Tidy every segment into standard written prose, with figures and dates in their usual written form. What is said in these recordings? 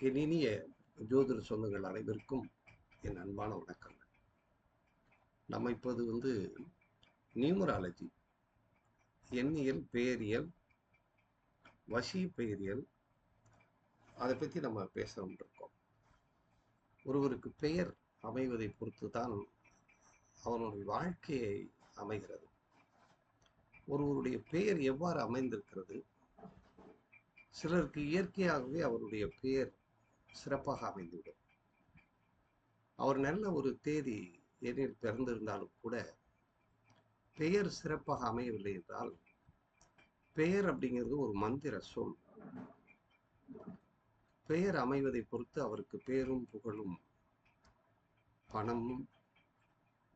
என் இனிய ஜோதிட சொந்தங்கள் அனைவருக்கும் என் அன்பான வணக்கங்கள். நம்ம இப்போது நியூமராலஜி, எண்ணியல், பெயரியல், வசி பெயரியல், அதை பற்றி நம்ம பேசணும் இருக்கோம். ஒருவருக்கு பெயர் அமைவதை பொறுத்து தான் அவனுடைய வாழ்க்கையை அமைகிறது. ஒருவருடைய பெயர் எவ்வாறு அமைந்திருக்கிறது, சிலருக்கு இயற்கையாகவே அவருடைய பெயர் சிறப்பாக அமைந்துவிடும். அவர் நல்ல ஒரு தேதி எண்ணில் பிறந்திருந்தாலும் கூட பெயர் சிறப்பாக அமையவில்லை என்றால், பெயர் அப்படிங்கிறது ஒரு மந்திர சொல். பெயர் அமைவதை பொறுத்து அவருக்கு பேரும் புகழும், பணமும்,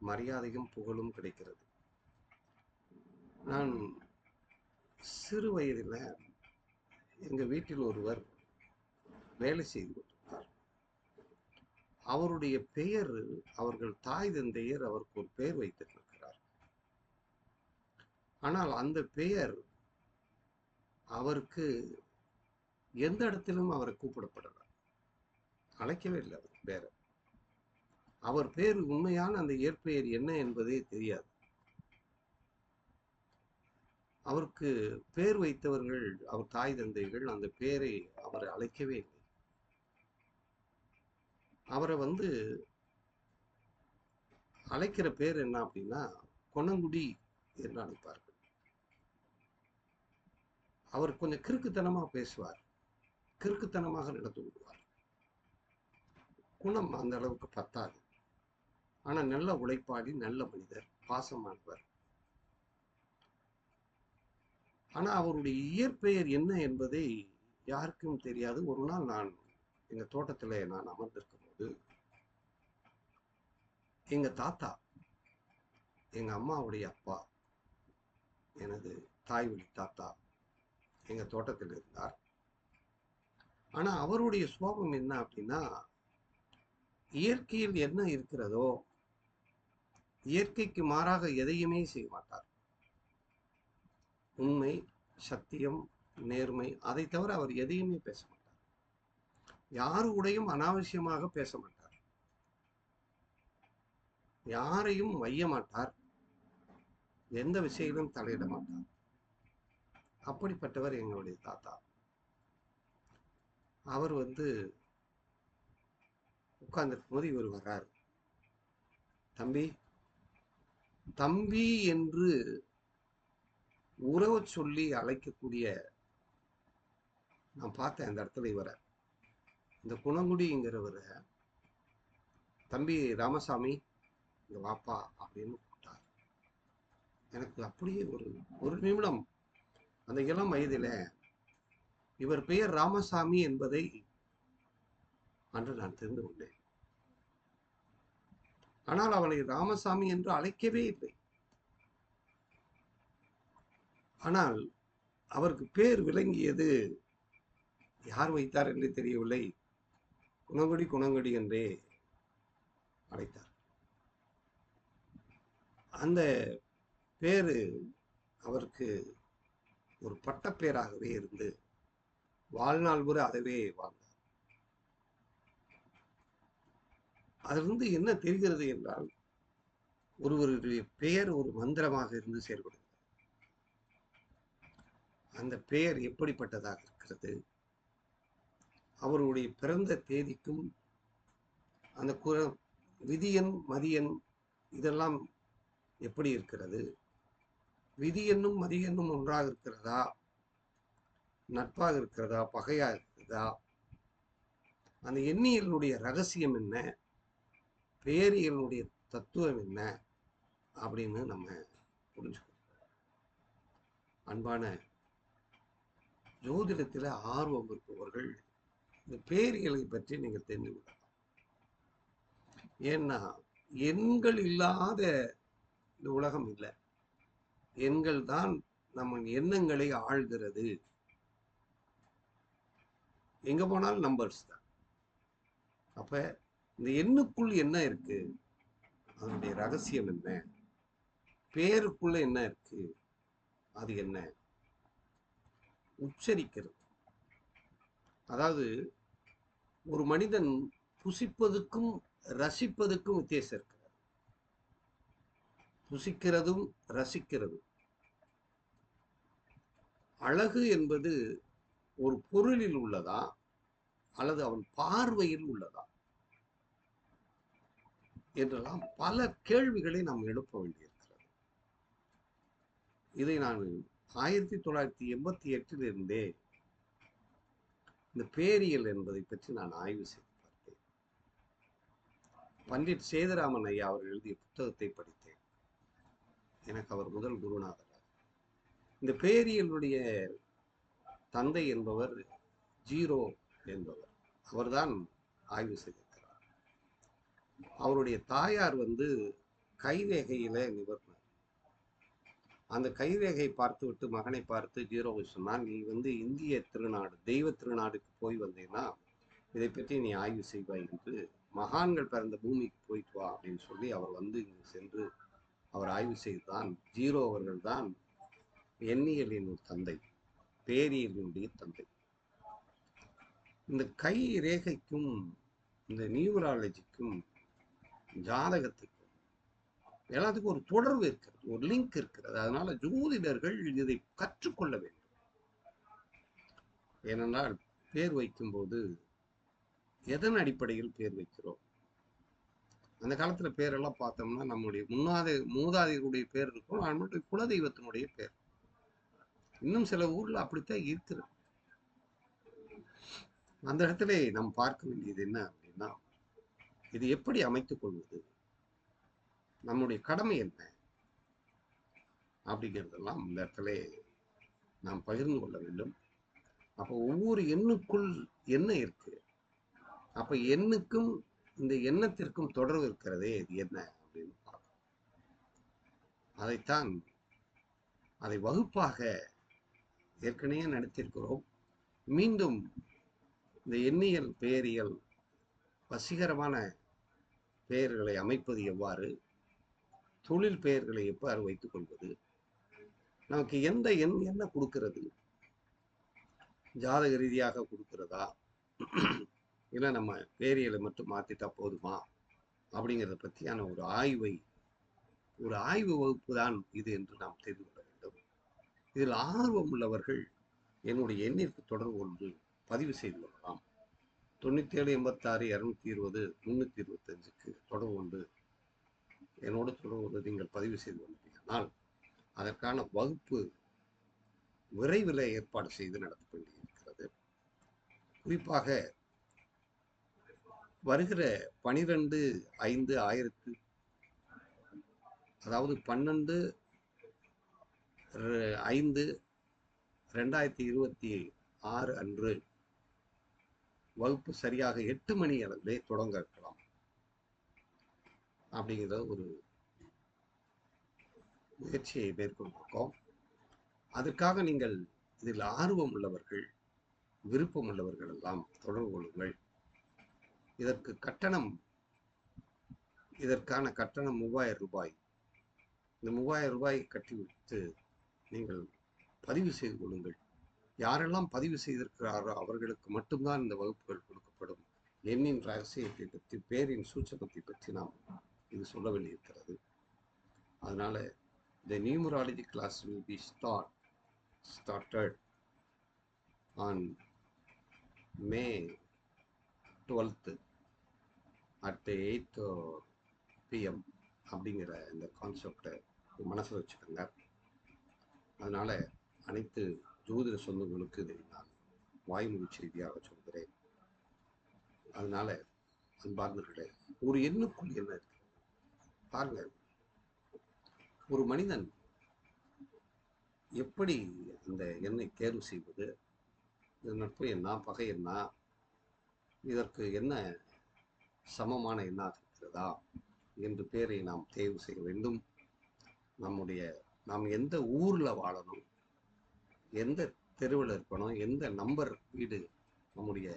மரியாதையும், புகழும் கிடைக்கிறது. நான் சிறு வயதில் எங்க வீட்டில் ஒருவர் வேலை செய்து கொண்டிருந்தார். அவருடைய பெயர், அவர்கள் தாய் தந்தையர் அவருக்கு ஒரு பெயர் வைத்திருக்கிறார். ஆனால் அந்த பெயர் அவருக்கு எந்த இடத்திலும் அவரை கூப்பிடப்படல, அழைக்கவே இல்லை. அவர் பேர, அவர் பேர் உண்மையான அந்த இயற்பெயர் என்ன என்பதே தெரியாது. அவருக்கு பேர் வைத்தவர்கள், அவர் தாய் தந்தைகள், அந்த பேரை அவரை அழைக்கவே இல்லை. அவரை அழைக்கிற பேர் என்ன அப்படின்னா கொணங்குடி என்று அழைப்பார்கள். அவர் கொஞ்சம் கிறுக்குத்தனமா பேசுவார், கிறுக்குத்தனமாக நடந்து கொள்வார். குணம் அந்த அளவுக்கு பத்தாது, ஆனா நல்ல உழைப்பாளி, நல்ல மனிதர், பாசமானவர். ஆனா அவருடைய இயற்பெயர் என்ன என்பதை யாருக்கும் தெரியாது. ஒரு நாள் நான் எங்க தோட்டத்துல நான் அமர்ந்திருக்கும் போது, எங்க தாத்தா, எங்க அம்மாவுடைய அப்பா, எனது தாய் வழி தாத்தா எங்க தோட்டத்தில் இருந்தார். ஆனா அவருடைய சுபாவம் என்ன அப்படின்னா, இயற்கையில் என்ன இருக்கிறதோ இயற்கைக்கு மாறாக எதையுமே செய்ய மாட்டார். உண்மை, சத்தியம், நேர்மை, அதை தவிர அவர் எதையுமே பேச மாட்டார். யாரு கூடயும் அனாவசியமாக பேச மாட்டார், யாரையும் வைய மாட்டார், எந்த விஷயத்திலும் தலையிட மாட்டார். அப்படிப்பட்டவர் எங்களுடைய தாத்தா. அவர் உட்கார்ந்திருக்கும் போது இவர் வர்றாரு. தம்பி தம்பி என்று உறவு சொல்லி அழைக்கக்கூடிய, நான் பார்த்தேன் அந்த இடத்துல இவரை, இந்த குணங்குடிங்கிறவரை, தம்பி ராமசாமி இங்க வாப்பா அப்படின்னு கூப்பிட்டார். எனக்கு அப்படியே ஒரு நிமிடம் அந்த இளம் வயதில இவர் பெயர் ராமசாமி என்பதை அன்று நான் தெரிந்து கொண்டேன். ஆனால் அவனை ராமசாமி என்று அழைக்கவே இல்லை. ஆனால் அவருக்கு பேர் விளங்கியது, யார் வைத்தார் என்று தெரியவில்லை, குணங்குடி குணங்குடி என்றே அழைத்தார். அந்த பேரு அவருக்கு ஒரு பட்டப்பேராகவே இருந்து வாழ்நாள் கூட அதவே வாழ்ந்தார். அதிலிருந்து என்ன தெரிகிறது என்றால், ஒருவருடைய பெயர் ஒரு மந்திரமாக இருந்து செயல்படுகிறது. அந்த பெயர் எப்படிப்பட்டதாக இருக்கிறது, அவருடைய பிறந்த தேதிக்கும் அந்த விதியன் மதியன் இதெல்லாம் எப்படி இருக்கிறது, விதியென்னும் மதியென்னும் ஒன்றாக இருக்கிறதா, நட்பாக இருக்கிறதா, பகையாக இருக்கிறதா, அந்த எண்ணியலுடைய ரகசியம் என்ன, பெயரியலுடைய தத்துவம் என்ன அப்படின்னு நம்ம புரிஞ்சுக்கணும். அன்பான ஜோதிடத்தில் ஆர்வம் இருப்பவர்கள் இந்த பெயரியலை பற்றி நீங்க தெரிந்து கொள்ளலாம். ஏன்னா எண்கள் இல்லாத இந்த உலகம் இல்லை. எண்கள் தான் நம்ம எண்ணங்களை ஆள்கிறது. எங்க போனாலும் நம்பர்ஸ் தான். அப்ப இந்த எண்ணுக்குள் என்ன இருக்கு, அதனுடைய ரகசியம் என்ன, பேருக்குள்ள என்ன இருக்கு, அது என்ன, உச்சரிக்கிறது. அதாவது ஒரு மனிதன் புசிப்பதுக்கும் ரசிப்பதுக்கும் வித்தியாசம் இருக்கிறது. புசிக்கிறதும் ரசிக்கிறதும். அழகு என்பது ஒரு பொருளில் உள்ளதா அல்லது அவன் பார்வையில் உள்ளதா என்றெல்லாம் பல கேள்விகளை நாம் எழுப்ப வேண்டியிருக்கிறது. இதை நான் 1988 இந்த பேரியல் என்பதை பற்றி நான் ஆய்வு செய்து பார்த்தேன். பண்டிட் சேதுராமன் ஐயா அவர் எழுதிய புத்தகத்தை படித்தேன். எனக்கு அவர் முதல் குருநாதர். இந்த பேரியலுடைய தந்தை என்பவர் ஜீரோ என்பவர். அவர்தான் ஆய்வு செய்திருக்கிறார். அவருடைய தாயார் கைரேகையில நிபுணர். அந்த கைரேகை பார்த்துவிட்டு மகனை பார்த்து ஜீரோவை சொன்னான், நீ இந்திய திருநாடு தெய்வ திருநாடுக்கு போய் வந்தேன்னா இதை பற்றி நீ ஆய்வு செய்வாய் என்று, மகான்கள் பிறந்த பூமிக்கு போயிட்டு வா அப்படின்னு சொல்லி அவர் இங்கு சென்று அவர் ஆய்வு செய்துதான் ஜீரோ அவர்கள் தான் எண்ணியலின் தந்தை, பேரியலினுடைய தந்தை. இந்த கை ரேகைக்கும் இந்த நியூமராலஜிக்கும் ஜாதகத்துக்கும் எல்லாத்துக்கும் ஒரு தொடர்பு இருக்கிறது, ஒரு லிங்க் இருக்கிறது. அதனால ஜோதிடர்கள் இதை கற்றுக்கொள்ள வேண்டும். ஏனென்றால் பேர் வைக்கும்போது எதன் அடிப்படையில் பேர் வைக்கிறோம்? அந்த காலத்துல பேரெல்லாம் பார்த்தோம்னா நம்முடைய மூதாதையருடைய பேர் இருக்கும், நம்மளுடைய குலதெய்வத்தினுடைய பேர். இன்னும் சில ஊர்ல அப்படித்தான் இருக்கிறது. அந்த இடத்துல நாம் பார்க்க வேண்டியது என்ன அப்படின்னா, இது எப்படி அமைத்துக் கொள்வது, நம்முடைய கடமை என்ன அப்படிங்கிறதெல்லாம் இந்த இடத்துல நாம் பகிர்ந்து கொள்ள வேண்டும். அப்போ ஒவ்வொரு எண்ணுக்குள் என்ன இருக்கு, அப்ப எண்ணுக்கும் இந்த எண்ணத்திற்கும் தொடர்பு இருக்கிறதே, இது என்ன அப்படின்னு பார்க்கணும். அதைத்தான் அதை வகுப்பாக ஏற்கனவே நடத்தியிருக்கிறோம். மீண்டும் இந்த எண்ணியல் பெயரியல் வசீகரமான பெயர்களை அமைப்பது எவ்வாறு, தொழில் பெயர்களை எவ்வாறு வைத்துக் கொள்வது, நமக்கு எந்த எண் என்ன கொடுக்கிறது, ஜாதக ரீதியாக கொடுக்கிறதா இல்லை நம்ம பேரியலை மட்டும் மாத்திட்டா போதுமா அப்படிங்கிறத பற்றியான ஒரு ஆய்வு வகுப்பு தான் இது என்று நாம் தெரிந்து கொள்ள வேண்டும். இதில் ஆர்வம் உள்ளவர்கள் என்னுடைய எண்ணிற்கு தொடர்பு கொண்டு பதிவு செய்து கொள்ளலாம். 9786 220 325 தொடர்பு கொண்டு என்னோடு தொடர்பு கொண்டு நீங்கள் பதிவு செய்து கொண்டீர்கள். அதற்கான வகுப்பு விரைவில் ஏற்பாடு செய்து நடத்த வேண்டியிருக்கிறது. குறிப்பாக வருகிற 12/5 அதாவது 12/5/2026 அன்று வகுப்பு சரியாக 8 மணி அளவிலே தொடங்க இருக்கலாம் அப்படிங்கிற ஒரு முயற்சியை மேற்கொண்டிருக்கோம். அதற்காக நீங்கள் இதில் ஆர்வம் உள்ளவர்கள், விருப்பம் உள்ளவர்கள் எல்லாம் தொடர்பு கொள்ளுங்கள். இதற்கான கட்டணம் 3000 ரூபாய். இந்த 3000 ரூபாய் கட்டிவிட்டு நீங்கள் பதிவு செய்து கொள்ளுங்கள். யாரெல்லாம் பதிவு செய்திருக்கிறாரோ அவர்களுக்கு மட்டும்தான் இந்த வகுப்புகள் கொடுக்கப்படும். எண்ணின் ரகசியத்தை பற்றி, பேரின் சூட்சமத்தை பற்றி நாம் இது சொல்ல வேண்டியிருக்கிறது. அதனால the numerology class will be started on May 12th at 8 PM அப்படிங்கிற இந்த கான்செப்டை மனசில் வச்சுக்கோங்க. அதனால அனைத்து ஜோதிட சொந்தங்களுக்கு இதை நான் வாய்மொழி செய்தியாக சொல்கிறேன். அதனால அன்பார்ந்தவர்களே, ஒரு எண்ணுக்குள் என்ன இருக்கு பாருங்க. ஒரு மனிதன் எப்படி அந்த எண்ணை தேர்வு செய்வது, நட்பு எண்ணா, பகை எண்ணா, இதற்கு என்ன சமமான எண்ணாக இருக்கிறதா என்று பேரை நாம் தேர்வு செய்ய வேண்டும். நாம் எந்த ஊர்ல வாழணும், எந்த தெருவில் இருக்கணும், எந்த நம்பர் வீடு, நம்முடைய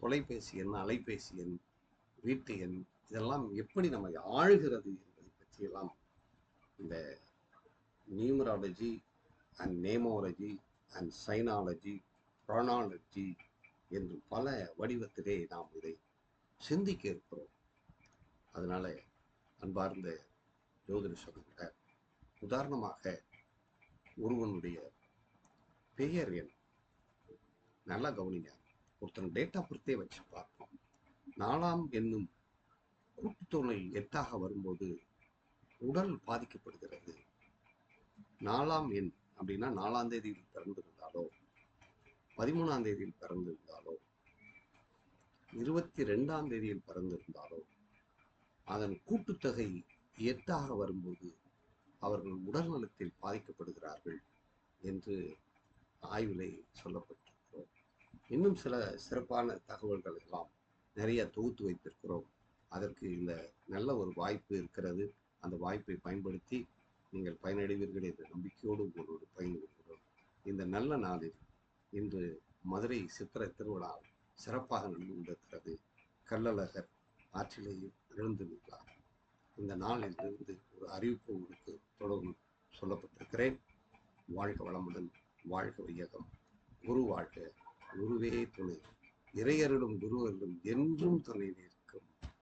தொலைபேசி எண், அலைபேசி எண், வீட்டு எண், இதெல்லாம் எப்படி நம்மை ஆழ்கிறது என்பதை பற்றியெல்லாம் இந்த நியூமராலஜி அண்ட் நேமோலஜி அண்ட் சைனாலஜி, ப்ரானாலஜி, என்று பல வடிவத்திலே நாம் இதை சிந்திக்க இருக்கிறோம். அதனால அன்பார்ந்த ஜோதிட சொல்லுங்க, உதாரணமாக ஒருவனுடைய பெயர் எண் நல்லா கவனிங்க. ஒருத்தன் டேட் ஆஃப் பர்த்தே வச்சு பார்ப்போம். 4ஆம் எண்ணும் கூட்டுத்தொகை 8ஆக வரும்போது உடல் பாதிக்கப்படுகிறது. 4ஆம் எண் அப்படின்னா 4ஆம் தேதியில் பிறந்திருந்தாலோ, 13ஆம் தேதியில் பிறந்திருந்தாலோ, 22ஆம் தேதியில் பிறந்திருந்தாலோ, அதன் கூட்டுத்தொகை 8ஆக வரும்போது அவர்கள் உடல் நலத்தில் பாதிக்கப்படுகிறார்கள் என்று ஆய்விலே சொல்லப்பட்டிருக்கிறோம். இன்னும் சில சிறப்பான தகவல்கள் எல்லாம் நிறைய தொகுத்து வைத்திருக்கிறோம். அதற்கு இந்த நல்ல ஒரு வாய்ப்பு இருக்கிறது. அந்த வாய்ப்பை பயன்படுத்தி நீங்கள் பயனடைவீர்கள் என்ற நம்பிக்கையோடு உங்களோடு பயணிக்கிறோம். இந்த நல்ல நாளில் இன்று மதுரை சித்திரை திருவிழா சிறப்பாக நடந்து கொண்டிருக்கிறது. கள்ளழகர் ஆற்றிலே எழுந்துள்ளார். இந்த நாளில் இருந்து ஒரு அறிவிப்பு உங்களுக்கு தொடர்ந்து சொல்லப்பட்டிருக்கிறேன். வாழ்க வளமுடன், வாழ்க வையகம், குரு வாழ்க, குருவே துணை, இறையருளும் குருவருளும் என்றும் துணை.